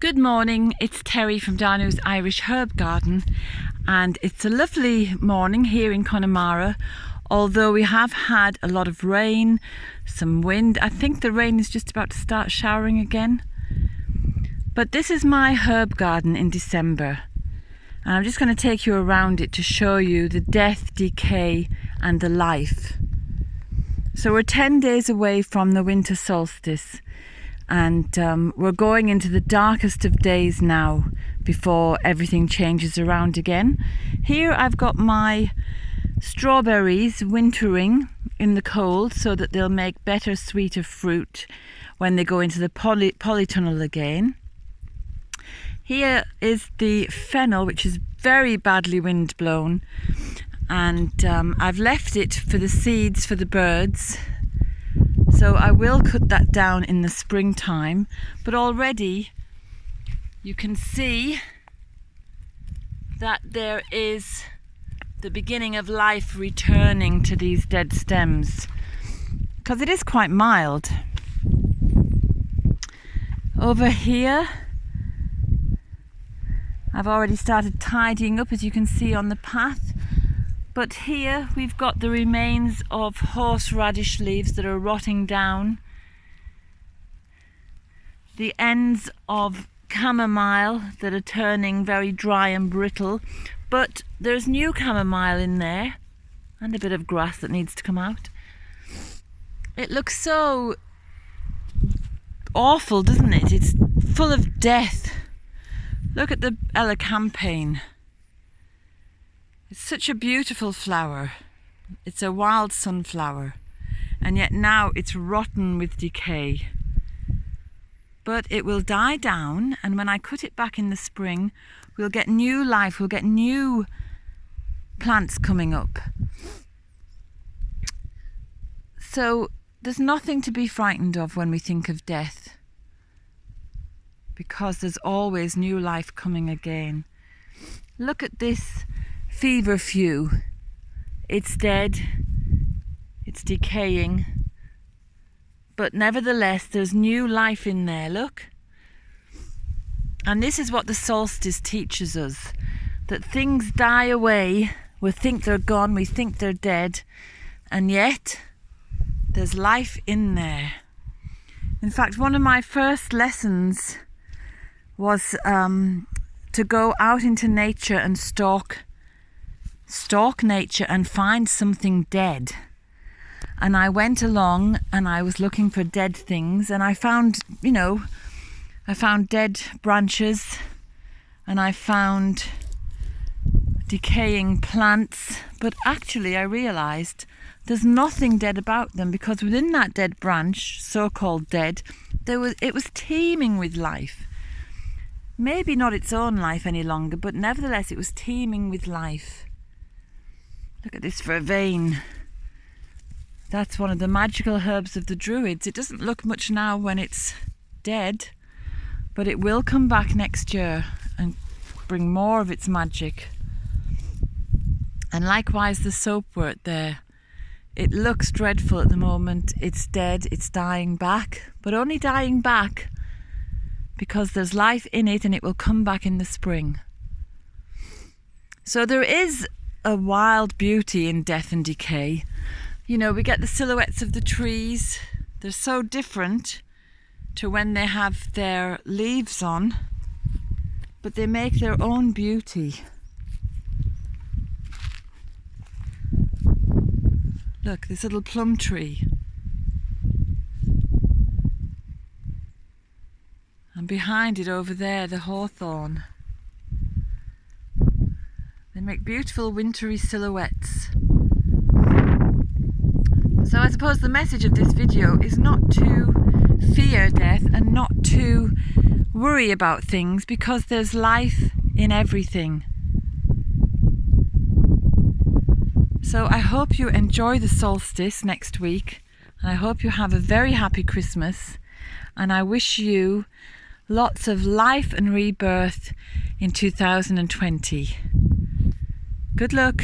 Good morning, it's Terry from Danu's Irish Herb Garden, and it's a lovely morning here in Connemara, although we have had a lot of rain, some wind. I think the rain is just about to start showering again. But this is my herb garden in December, and I'm just going to take you around it to show you the death, decay and the life. So we're 10 days away from the winter solstice, and we're going into the darkest of days now before everything changes around again. Here I've got my strawberries wintering in the cold so that they'll make better, sweeter fruit when they go into the polytunnel again. Here is the fennel, which is very badly wind blown, and I've left it for the seeds for the birds. So I will cut that down in the springtime, but already you can see that there is the beginning of life returning to these dead stems, because it is quite mild. Over here I've already started tidying up, as you can see on the path. But here we've got the remains of horseradish leaves that are rotting down, the ends of chamomile that are turning very dry and brittle, but there's new chamomile in there and a bit of grass that needs to come out. It looks so awful, doesn't it? It's full of death. Look at the Campagne. It's such a beautiful flower. It's a wild sunflower, and yet now it's rotten with decay. But it will die down, and when I cut it back in the spring, we'll get new life, we'll get new plants coming up. So there's nothing to be frightened of when we think of death, because there's always new life coming again. Look at this Feverfew. It's dead, it's decaying, but nevertheless there's new life in there, look. And this is what the solstice teaches us, that things die away, we think they're gone, we think they're dead, and yet there's life in there. In fact, one of my first lessons was to go out into nature and stalk nature and find something dead. And I went along and I was looking for dead things, and I found, I found dead branches, and I found decaying plants, but actually I realized there's nothing dead about them, because within that dead branch, so-called dead, it was teeming with life. Maybe not its own life any longer, but nevertheless it was teeming with life. Look at this Avane. That's one of the magical herbs of the Druids. It doesn't look much now when it's dead, but it will come back next year and bring more of its magic. And likewise the soapwort there. It looks dreadful at the moment. It's dead, it's dying back, but only dying back because there's life in it, and it will come back in the spring. So there is a wild beauty in death and decay. We get the silhouettes of the trees. They're so different to when they have their leaves on, but they make their own beauty. Look, this little plum tree. And behind it over there, the hawthorn. They make beautiful wintry silhouettes. So I suppose the message of this video is not to fear death and not to worry about things, because there's life in everything. So I hope you enjoy the solstice next week, and I hope you have a very happy Christmas, and I wish you lots of life and rebirth in 2020. Good luck.